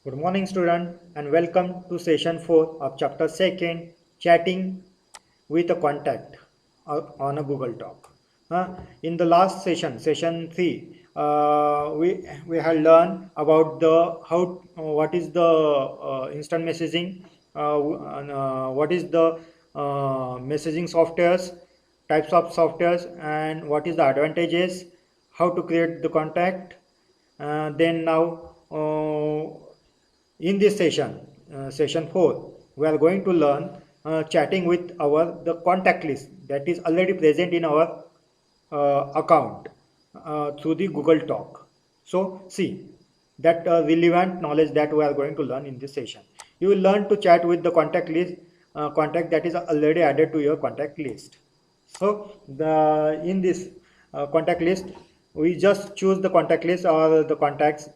Good morning, student, and welcome to session 4 of chapter 2nd, chatting with a contact on a Google Talk. In the last session, session 3, we had learned about the how what is the instant messaging, what is the messaging softwares, types of softwares, and what is the advantages, how to create the contact. Then now. In this session, session 4, we are going to learn chatting with our the contact list that is already present in our account through the Google Talk. So see that relevant knowledge that we are going to learn in this session. You will learn to chat with the contact list, contact that is already added to your contact list. So the in this contact list, we just choose the contact list or the contacts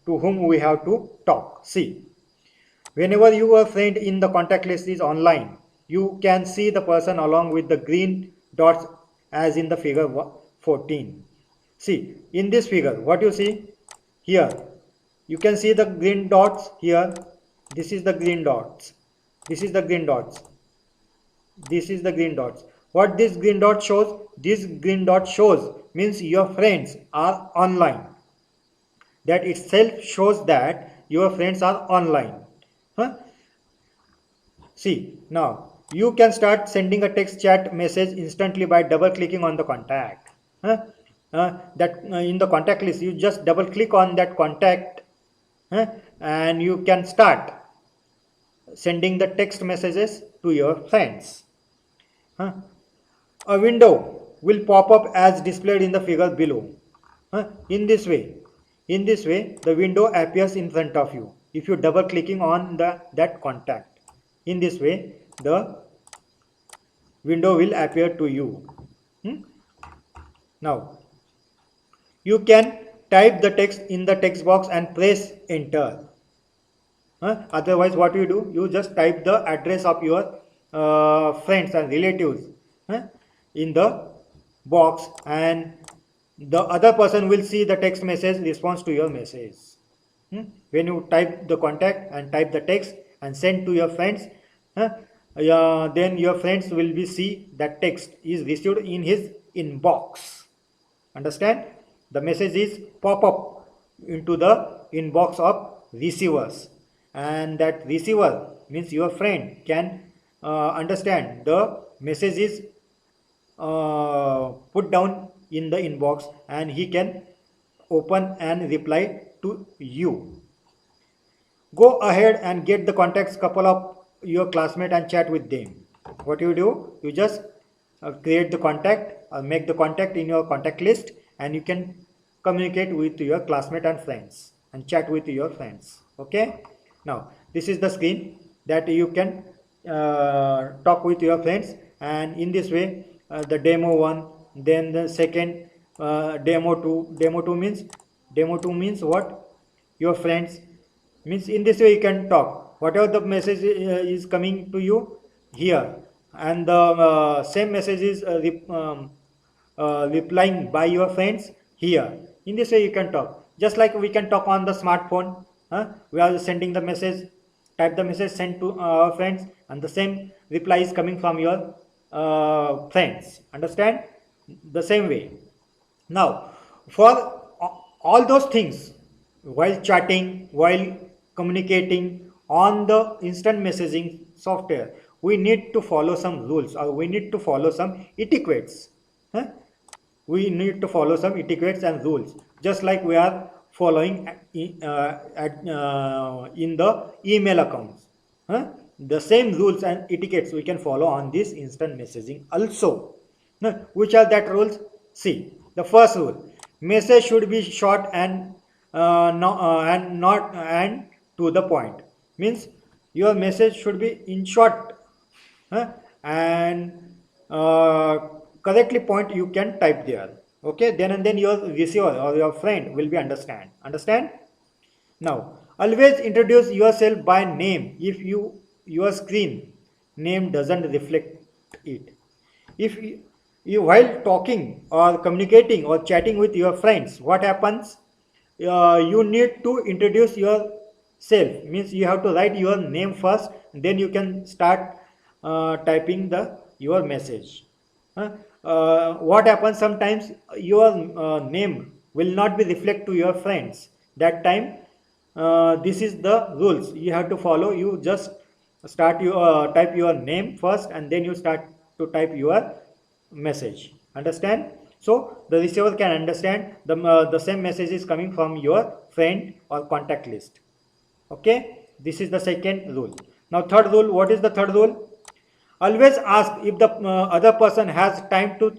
to whom we have to talk. See, whenever your friend in the contact list is online, you can see the person along with the green dots as in the figure 14. See, in this figure, what you see here, you can see the green dots here. This is the green dots. This is the green dots. This is the green dots. What this green dot shows? This green dot shows means your friends are online. That itself shows that your friends are online. Huh? See, now you can start sending a text chat message instantly by double clicking on the contact. Huh? That in the contact list, you just double click on that contact, huh? And you can start sending the text messages to your friends. Huh? A window will pop up as displayed in the figure below. In this way, the window appears in front of you. If you double clicking on that contact, in this way, the window will appear to you. Now, you can type the text in the text box and press enter. Otherwise, what you do? You just type the address of your friends and relatives in the box, and the other person will see the text message response to your message. When you type the contact and type the text and send to your friends, then your friends will be see that text is received in his inbox. Understand? The message is pop up into the inbox of receivers, and that receiver means your friend can understand the message is put down in the inbox, and he can open and reply to you. Go ahead and get the contacts couple of your classmate and chat with them. What you do? You just create the contact or make the contact in your contact list, and you can communicate with your classmate and friends and chat with your friends. Okay. Now this is the screen that you can talk with your friends, and in this way, the demo one, then the second demo two. Demo two means what? Your friends means in this way you can talk whatever the message is coming to you here, and the same message is replying by your friends here. In this way you can talk just like we can talk on the smartphone. We are sending the message, type the message, send to our friends, and the same reply is coming from your friends. Understand? The same way. Now, for all those things, while chatting, while communicating on the instant messaging software, we need to follow some rules, or we need to follow some etiquettes. Huh? We need to follow some etiquettes and rules, just like we are following in the email accounts. The same rules and etiquettes we can follow on this instant messaging also. Which are that rules? See, the first rule: message should be short and not to the point. Means your message should be in short, and correctly point you can type there. Okay, then and then your receiver or your friend will be understand. Now, always introduce yourself by name if your screen name doesn't reflect it. If you while talking or communicating or chatting with your friends, what happens? You need to introduce your self, means you have to write your name first, then you can start typing the your message. Huh? What happens sometimes, your name will not be reflect to your friends. That time, this is the rules you have to follow. You just start your type your name first, and then you start to type your message. Understand? So the receiver can understand the same message is coming from your friend or contact list. Okay, this is the second rule. Now third rule, what is the third rule? Always ask if the other person has time to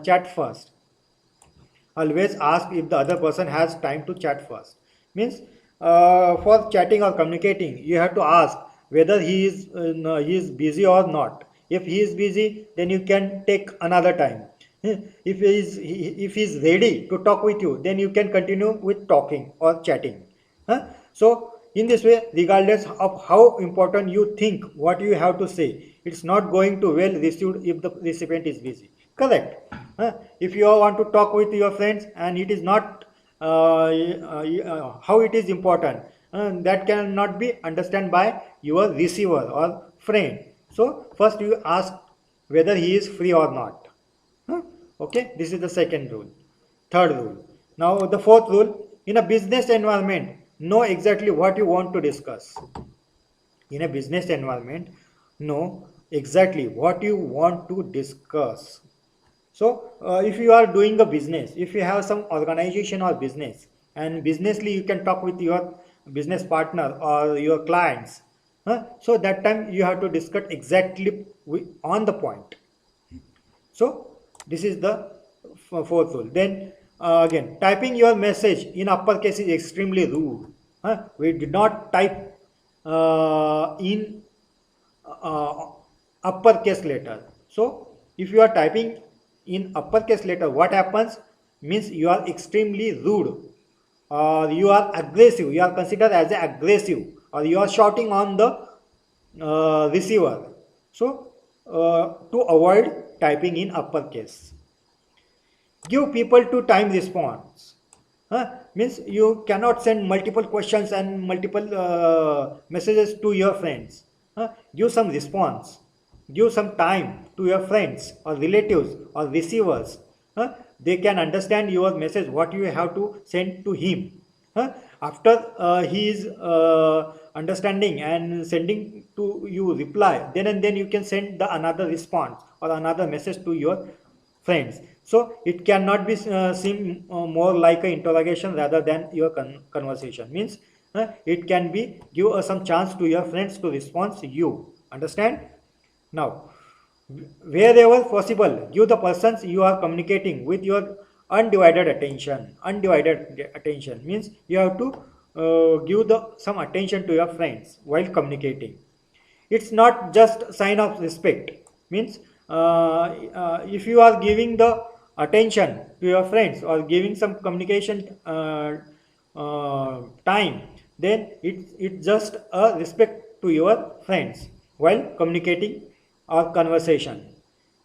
chat first. Always ask if the other person has time to chat first. Means for chatting or communicating, you have to ask whether he is busy or not. If he is busy, then you can take another time. If he is ready to talk with you, then you can continue with talking or chatting. Huh? So in this way, regardless of how important you think what you have to say, it's not going to well received if the recipient is busy. Correct? If you want to talk with your friends and it is not how it is important, that cannot be understand by your receiver or friend. So first you ask whether he is free or not. Huh? Okay, this is the second rule. Third rule. Now the fourth rule, in a business environment, know exactly what you want to discuss. In a business environment, know exactly what you want to discuss. So if you are doing a business, if you have some organization or business, and businessly you can talk with your business partner or your clients, so that time you have to discuss exactly on the point. So this is the fourth rule. Then again, typing your message in uppercase is extremely rude. We did not type in uh, uppercase letter. So if you are typing in uppercase letter, what happens means you are extremely rude, or you are aggressive. You are considered as aggressive, or you are shouting on the receiver. So to avoid typing in uppercase, give people to time response. Means you cannot send multiple questions and multiple messages to your friends. Give some response, give some time to your friends or relatives or receivers. They can understand your message what you have to send to him. After he is understanding and sending to you reply, then and then you can send the another response or another message to your friends. So it cannot be seem more like an interrogation rather than your conversation. Means it can be give some chance to your friends to respond to you. Understand? Now, wherever possible, give the persons you are communicating with your undivided attention. Undivided attention means you have to give the some attention to your friends while communicating. It's not just sign of respect. Means if you are giving the attention to your friends or giving some communication time, then it's just a respect to your friends while communicating or conversation.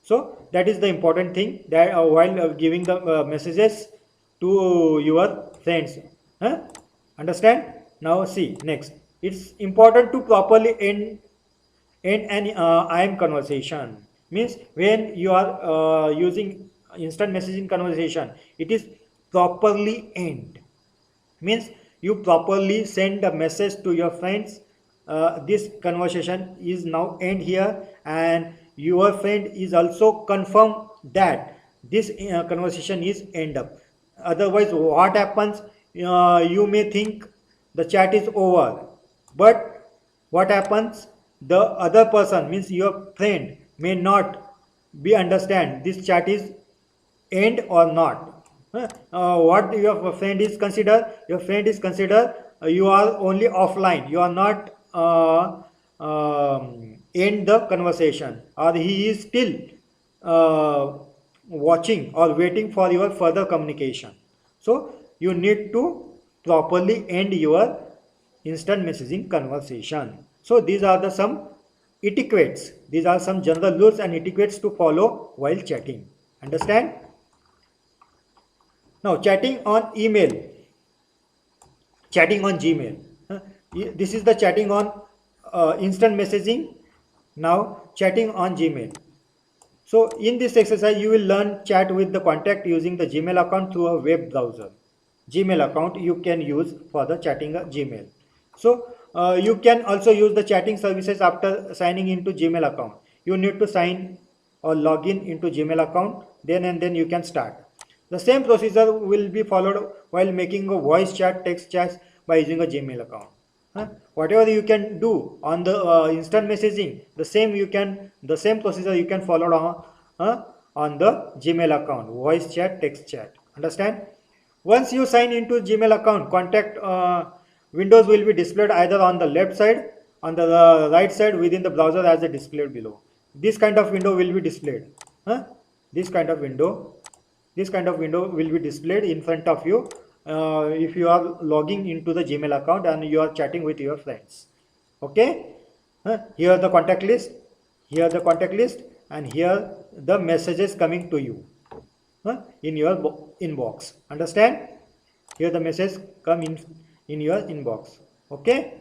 So that is the important thing, that while giving the messages to your friends. Huh? Understand? Now see next, it's important to properly end an IM conversation. Means when you are using instant messaging conversation, it is properly end. Means you properly send a message to your friends, this conversation is now end here, and your friend is also confirm that this conversation is end up. Otherwise what happens, you may think the chat is over, but what happens, the other person means your friend may not be understand this chat is end or not. What your friend is consider, your friend is consider you are only offline, you are not end the conversation, or he is still uh, watching or waiting for your further communication. So you need to properly end your instant messaging conversation. So these are the some etiquettes, these are some general rules and etiquettes to follow while chatting. Understand? Now, chatting on email, chatting on Gmail. This is the chatting on instant messaging. Now chatting on Gmail. So in this exercise, you will learn chat with the contact using the Gmail account through a web browser. Gmail account you can use for the chatting Gmail. So you can also use the chatting services after signing into Gmail account. You need to sign or log in into Gmail account, then and then you can start. The same procedure will be followed while making a voice chat, text chat by using a Gmail account. Whatever you can do on the instant messaging, the same procedure you can follow on the Gmail account, voice chat, text chat. Understand? Once you sign into Gmail account, contact windows will be displayed either on the left side, on the right side within the browser as displayed below. This kind of window will be displayed. Huh? This kind of window, this kind of window will be displayed in front of you if you are logging into the Gmail account and you are chatting with your friends. Okay? Here the contact list, here the contact list, and here the messages coming to you in your inbox. Understand? Here the message come in your inbox. Okay?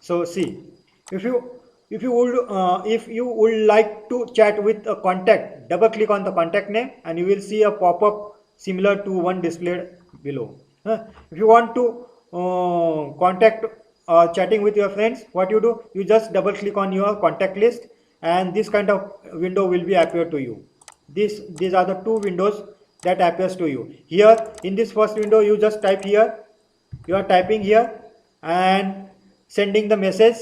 So see, if you would like to chat with a contact, double click on the contact name and you will see a pop-up similar to one displayed below. If you want to contact chatting with your friends, what you do, you just double click on your contact list and this kind of window will be appear to you. These are the two windows that appears to you. Here in this first window, you just type here, you are typing here and sending the message,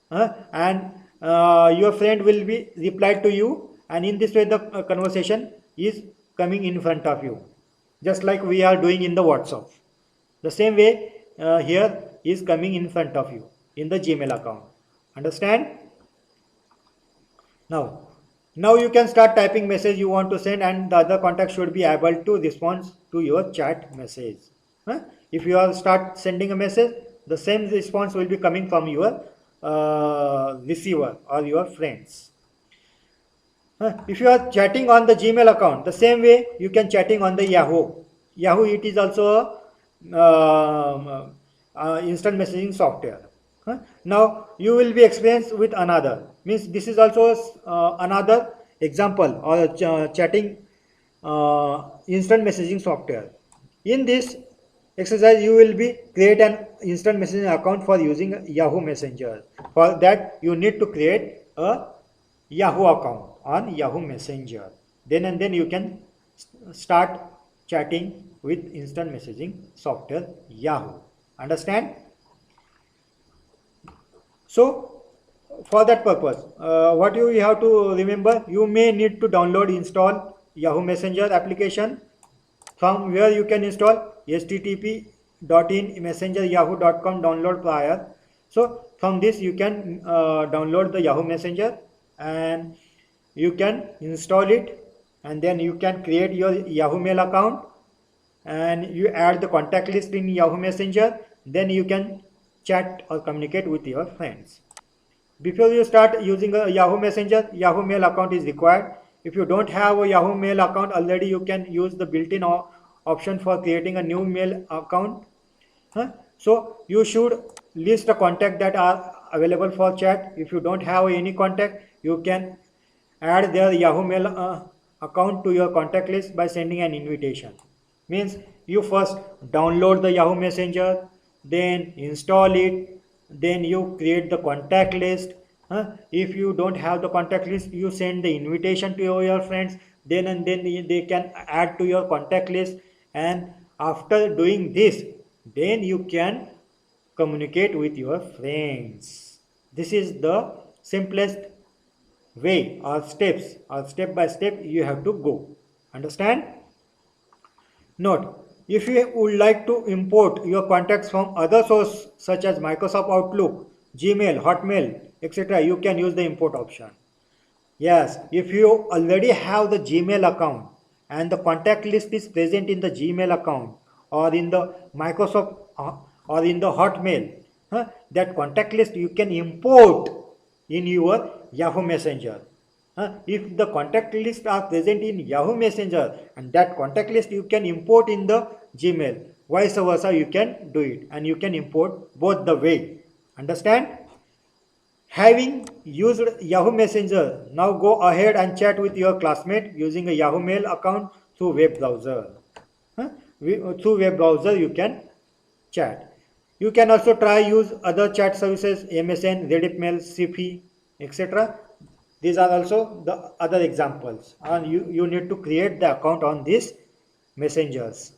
and your friend will be replied to you, and in this way the conversation is coming in front of you, just like we are doing in the WhatsApp. The same way here is coming in front of you in the Gmail account. Understand? Now you can start typing message you want to send, and the other contact should be able to respond to your chat message. If you are start sending a message, the same response will be coming from your receiver or your friends. If you are chatting on the Gmail account, the same way you can chatting on the Yahoo. Yahoo, it is also instant messaging software. Now you will be experienced with another, means this is also another example or chatting instant messaging software. In this exercise you will be create an instant messaging account for using Yahoo Messenger. For that you need to create a Yahoo account on Yahoo Messenger, then and then you can start chatting with instant messaging software Yahoo. Understand? So for that purpose, what you have to remember, you may need to download, install Yahoo Messenger application, from where you can install http://in/messenger-yahoo.com download prior. So from this you can download the Yahoo Messenger and you can install it, and then you can create your Yahoo Mail account and you add the contact list in Yahoo Messenger. Then you can chat or communicate with your friends. Before you start using a Yahoo Messenger, Yahoo Mail account is required. If you don't have a Yahoo Mail account already, you can use the built-in option for creating a new mail account. So you should list the contact that are available for chat. If you don't have any contact, you can add their Yahoo Mail account to your contact list by sending an invitation. Means you first download the Yahoo Messenger, then install it, then you create the contact list. If you don't have the contact list, you send the invitation to your friends, then and then they can add to your contact list, and after doing this, then you can communicate with your friends. This is the simplest way or steps or step by step you have to go. Understand? Note, if you would like to import your contacts from other sources such as Microsoft Outlook, Gmail, Hotmail, etc., you can use the import option. Yes, if you already have the Gmail account and the contact list is present in the Gmail account or in the Microsoft or in the Hotmail, that contact list you can import in your Yahoo Messenger. If the contact list are present in Yahoo Messenger and that contact list you can import in the Gmail, vice versa you can do it, and you can import both the way. Understand? Having used Yahoo Messenger, now go ahead and chat with your classmate using a Yahoo Mail account through web browser. Huh? Through web browser you can chat. You can also try use other chat services, MSN, Reddit Mail, Sifi, etc. These are also the other examples, and you need to create the account on these messengers.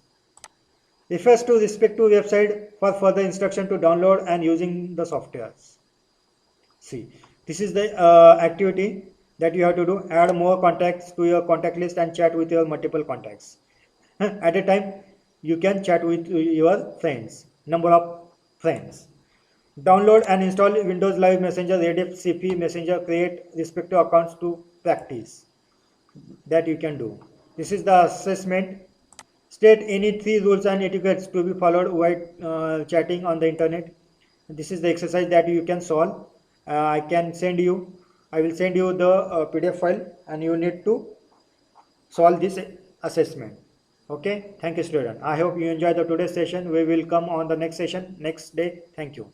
Refers to respective website for further instruction to download and using the softwares. See, this is the activity that you have to do. Add more contacts to your contact list and chat with your multiple contacts. At a time, you can chat with your friends, number of friends. Download and install Windows Live Messenger, Rediff, CP Messenger, create respective accounts to practice. That you can do. This is the assessment. State any 3 rules and etiquettes to be followed while chatting on the internet. This is the exercise that you can solve. I can send you, I will send you the PDF file, and you need to solve this assessment. Okay, thank you student. I hope you enjoyed the today's session. We will come on the next session next day. Thank you.